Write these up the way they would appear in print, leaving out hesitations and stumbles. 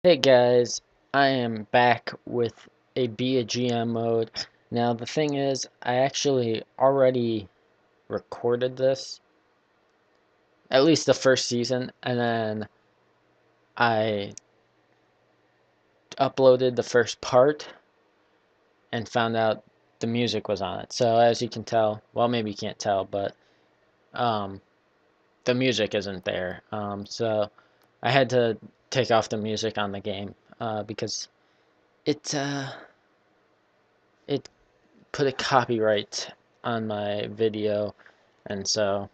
Hey guys, I am back with a Be a GM mode. Now the thing is, I actually already recorded this, at least the first season, and then I uploaded the first part and found out the music was on it. So as you can tell, well maybe you can't tell, but um, the music isn't there. So I had to take off the music on the game because it it put a copyright on my video, and so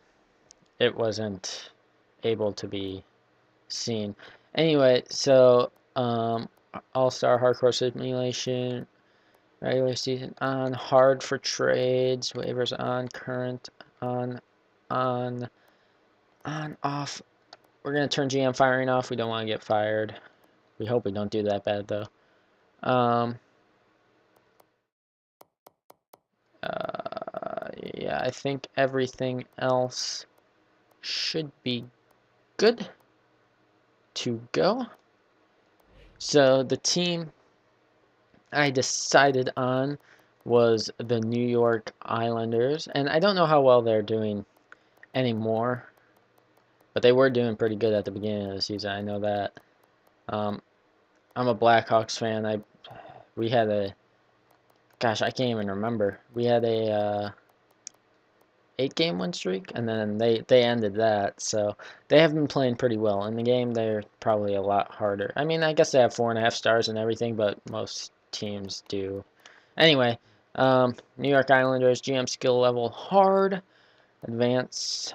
it wasn't able to be seen. Anyway, so All-Star Hardcore Simulation, regular season on, hard for trades, waivers on, current on, on, off. We're gonna turn GM firing off. We don't want to get fired. We hope we don't do that bad though. Um, yeah, I think everything else should be good to go. So the team I decided on was the New York Islanders, and I don't know how well they're doing anymore, but they were doing pretty good at the beginning of the season. I know that. Um, I'm a Blackhawks fan. We had a gosh, I can't even remember. We had a 8-game win streak, and then they ended that. So they have been playing pretty well. In the game, they're probably a lot harder. I mean, I guess they have 4.5 stars and everything, but most teams do. Anyway, New York Islanders GM skill level hard, advanced.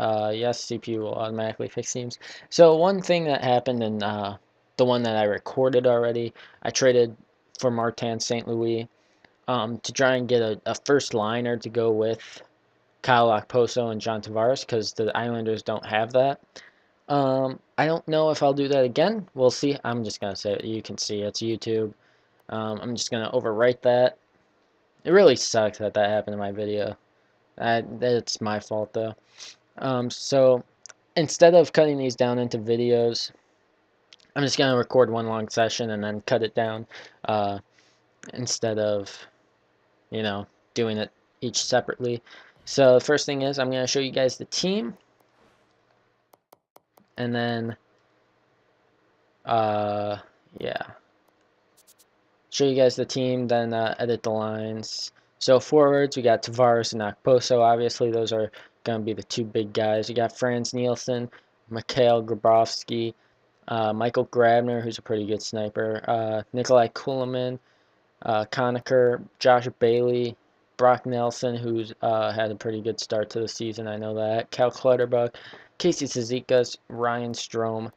Yes, CPU will automatically fix teams. So one thing that happened in the one that I recorded already, I traded for Martin St. Louis to try and get a first liner to go with Kyle Okposo and John Tavares because the Islanders don't have that. I don't know if I'll do that again. We'll see. I'm just gonna say it. You can see it's YouTube. I'm just gonna overwrite that. It really sucks that that happened in my video. That's my fault though. So instead of cutting these down into videos, I'm just gonna record one long session and then cut it down. Uh, Instead of you know doing it each separately. So the first thing is I'm gonna show you guys the team, and then uh, yeah, show you guys the team, then edit the lines. So forwards, we got Tavares and Okposo. Obviously, those are going to be the two big guys. You got Franz Nielsen, Mikhail Grabowski, Michael Grabner, who's a pretty good sniper, Nikolai Kulemin, Conacher, Josh Bailey, Brock Nelson, who's had a pretty good start to the season. I know that. Cal Clutterbuck, Casey Cizikas, Ryan Strome,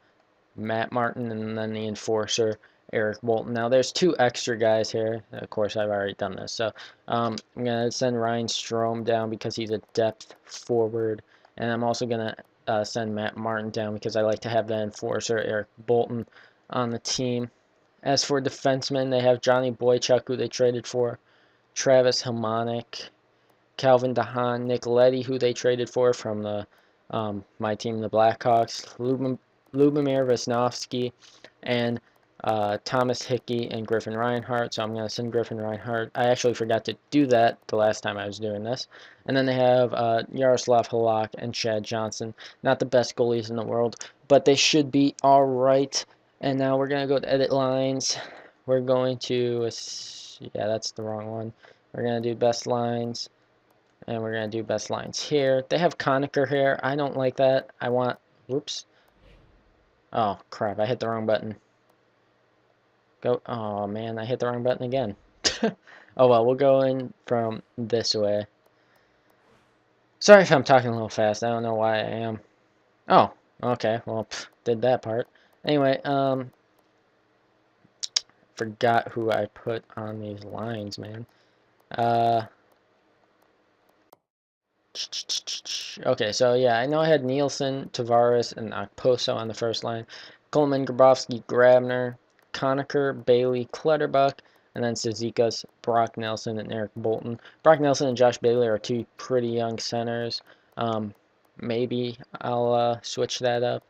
Matt Martin, and then the enforcer, Eric Bolton. Now, there's two extra guys here. Of course, I've already done this. So I'm going to send Ryan Strome down because he's a depth forward. And I'm also going to send Matt Martin down because I like to have the enforcer, Eric Bolton, on the team. As for defensemen, they have Johnny Boychuk, who they traded for, Travis Hamonic, Calvin DeHaan, Nick Leddy, who they traded for from the my team, the Blackhawks, Lubomir Vesnovsky, and Thomas Hickey and Griffin Reinhart. So I'm going to send Griffin Reinhart. I actually forgot to do that the last time I was doing this. And then they have Yaroslav Halak and Chad Johnson. Not the best goalies in the world, but they should be all right. And now we're going to go to edit lines. We're going to, yeah, that's the wrong one. We're going to do best lines. And we're going to do best lines here. They have Conacher here. I don't like that. I want, whoops. Oh, crap. I hit the wrong button. Go. Oh, man. I hit the wrong button again. Oh, well. We'll go in from this way. Sorry if I'm talking a little fast. I don't know why I am. Oh, okay. Well, did that part. Anyway, forgot who I put on these lines, man. Okay, so yeah, I know I had Nielsen, Tavares, and Okposo on the first line. Coleman, Grabowski, Grabner, Conacher, Bailey, Clutterbuck, and then Cizikas, Brock Nelson, and Eric Bolton. Brock Nelson and Josh Bailey are two pretty young centers. Maybe I'll switch that up.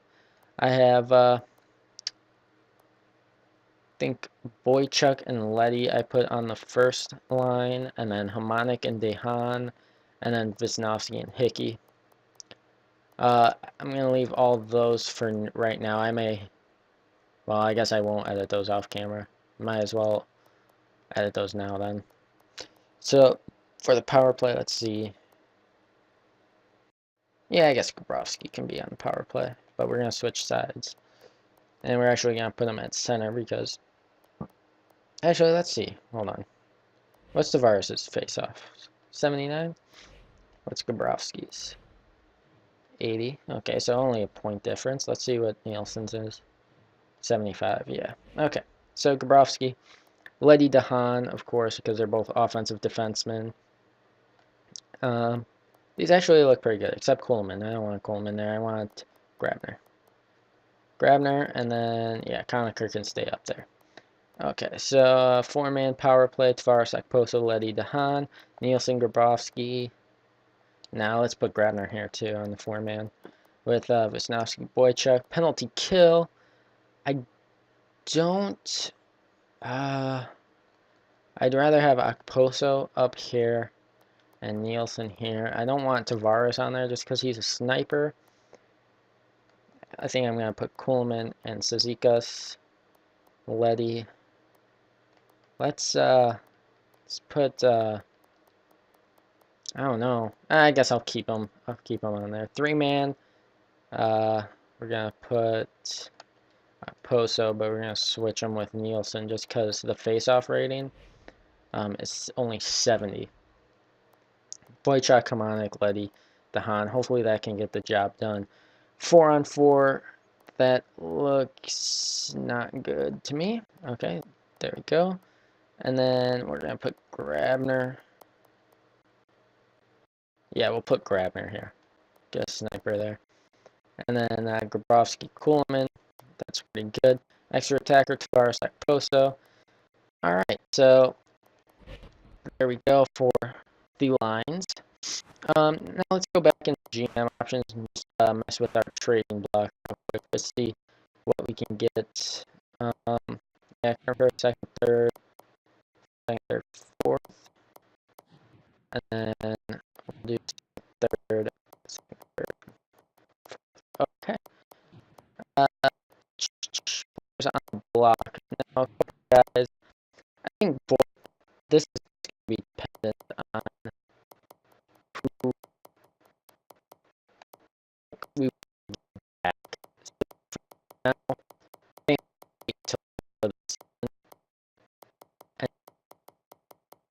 I have think Boychuk and Letty I put on the first line, and then Hamonic and Dehan, and then Wisnowski and Hickey. I'm going to leave all those for right now. Well, I guess I won't edit those off camera. Might as well edit those now then. So, for the power play, let's see. Yeah, I guess Bobrovsky can be on the power play, but we're going to switch sides. And we're actually going to put him at center because... Actually, let's see. Hold on. What's Tavares' face-off? 79? What's Bobrovsky's? 80. Okay, so only a point difference. Let's see what Nielsen's is. 75, yeah. Okay, so Bobrovsky. Letty Dehan, of course, because they're both offensive defensemen. These actually look pretty good, except Coleman. I don't want Coleman there. I want Grabner. And then, yeah, Conacher can stay up there. Okay, so four-man power play. Tavares, Okposo, Letty Dehan, Nielsen, Bobrovsky. Now let's put Grabner here, too, on the four-man. With Wisnowski, Boychuk. Penalty kill. I don't... I'd rather have Okposo up here and Nielsen here. I don't want Tavares on there just because he's a sniper. I think I'm going to put Coleman and Cizikas, Letty. Let's put, I don't know. I guess I'll keep them on there. Three-man, we're going to put Poso, but we're going to switch them with Nielsen just because the face-off rating is only 70. Boychuk, Hamonic, Letty, Dehan. Hopefully that can get the job done. 4-on-4, that looks not good to me. Okay, there we go. And then we're going to put Grabner. Yeah, we'll put Grabner here. Get a sniper there. And then Grabowski, Kuhlman. That's pretty good. Extra attacker, Tavares, Poso. Alright, so there we go for the lines. Now let's go back into GM options and just mess with our trading block real quick to see what we can get. Yeah, first, second, third, fourth, and then we'll do third, second, third. Okay. On the block. Now, guys, I think this is going to be dependent on who we back. So now, I think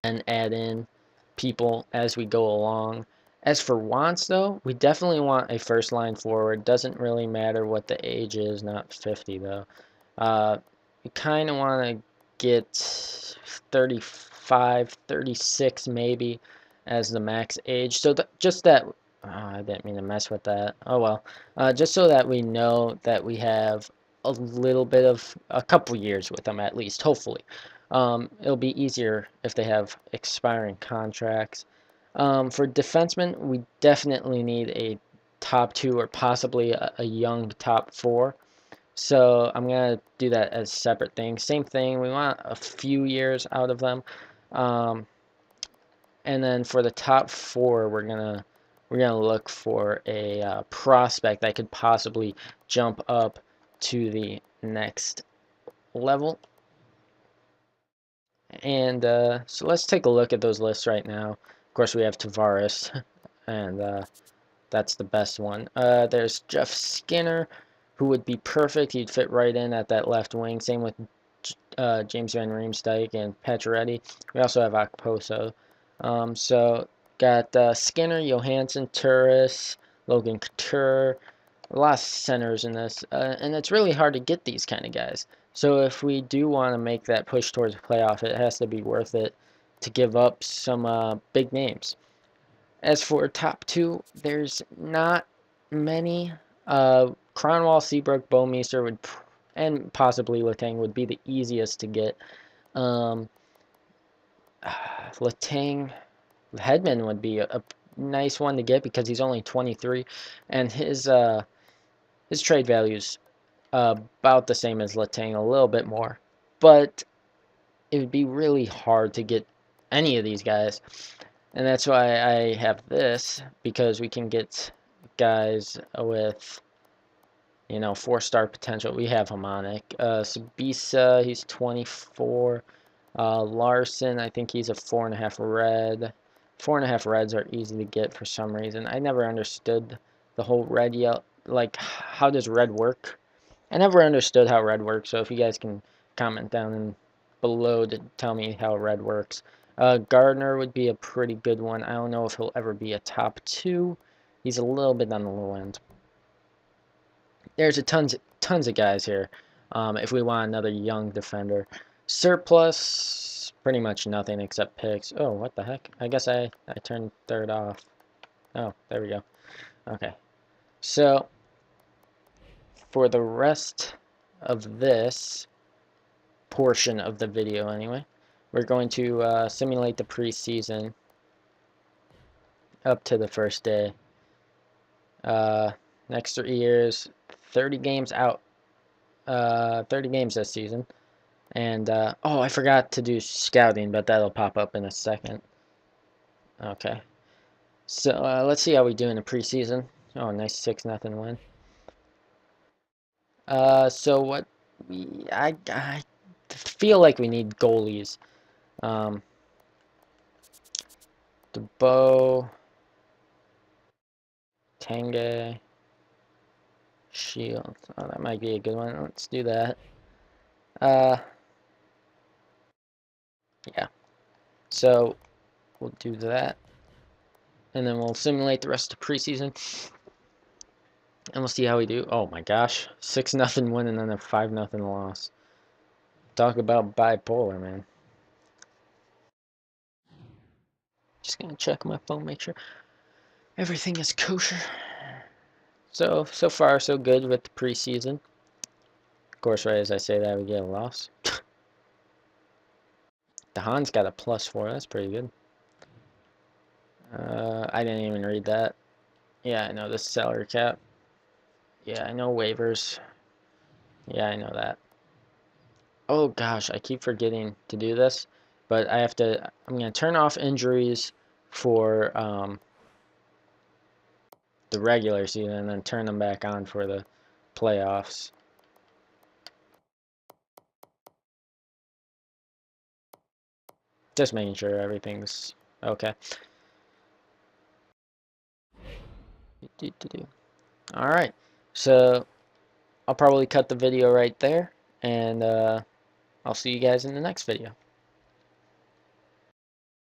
and add in people as we go along. As for wants, though, we definitely want a first line forward. Doesn't really matter what the age is, not 50 though. You kind of want to get 35, 36 maybe as the max age. So just that, I didn't mean to mess with that. Oh well. Just so that we know that we have a little bit of a couple years with them at least, hopefully. It'll be easier if they have expiring contracts. For defensemen, we definitely need a top two or possibly a young top four. So I'm going to do that as separate things. Same thing, we want a few years out of them. And then for the top four, we're gonna look for a prospect that could possibly jump up to the next level. And so let's take a look at those lists right now. Of course, we have Tavares, and that's the best one. There's Jeff Skinner, who would be perfect. He'd fit right in at that left wing. Same with James Van Riemsdyk and Pacioretty. We also have Okposo. So got Skinner, Johansson, Turris, Logan Couture. A lot of centers in this, and it's really hard to get these kind of guys. So if we do want to make that push towards a playoff, it has to be worth it to give up some big names. As for top two, there's not many. Cronwall, Seabrook, Bouwmeester would, and possibly Letang would be the easiest to get. Letang, Hedman would be a nice one to get because he's only 23, and his trade value's about the same as Letang, a little bit more. but it would be really hard to get any of these guys. And that's why I have this, because we can get guys with, you know, 4-star potential. We have Harmonic. Sabisa, he's 24. Larson, I think he's a 4.5 red. 4.5 reds are easy to get for some reason. I never understood the whole red yellow. Like, how does red work? I never understood how red works. So if you guys can comment down in below to tell me how red works. Gardner would be a pretty good one. I don't know if he'll ever be a top 2. He's a little bit on the low end. There's tons of guys here. If we want another young defender, surplus pretty much nothing except picks. Oh, what the heck? I guess I turned third off. Oh, there we go. Okay, so for the rest of this portion of the video, anyway, we're going to simulate the preseason up to the first day. Next 3 years, 30 games out. 30 games this season. And, oh, I forgot to do scouting, but that'll pop up in a second. Okay. So, let's see how we do in the preseason. Oh, nice 6-0 win. So what I feel like we need goalies. DeBow, Tange, Shields. Oh, that might be a good one. Let's do that. Yeah. So, we'll do that. And then we'll simulate the rest of preseason. And we'll see how we do. Oh my gosh. 6-0 win and then a 5-0 loss. Talk about bipolar, man. Just gonna check my phone, make sure everything is kosher. So far, so good with the preseason. Of course, right as I say that, we get a loss. The Han's got a +4. That's pretty good. I didn't even read that. Yeah, I know this salary cap. Yeah, I know waivers. Yeah, I know that. Oh gosh, I keep forgetting to do this, but I'm gonna turn off injuries for the regular season and then turn them back on for the playoffs. Just making sure everything's okay. Alright, so I'll probably cut the video right there, and I'll see you guys in the next video.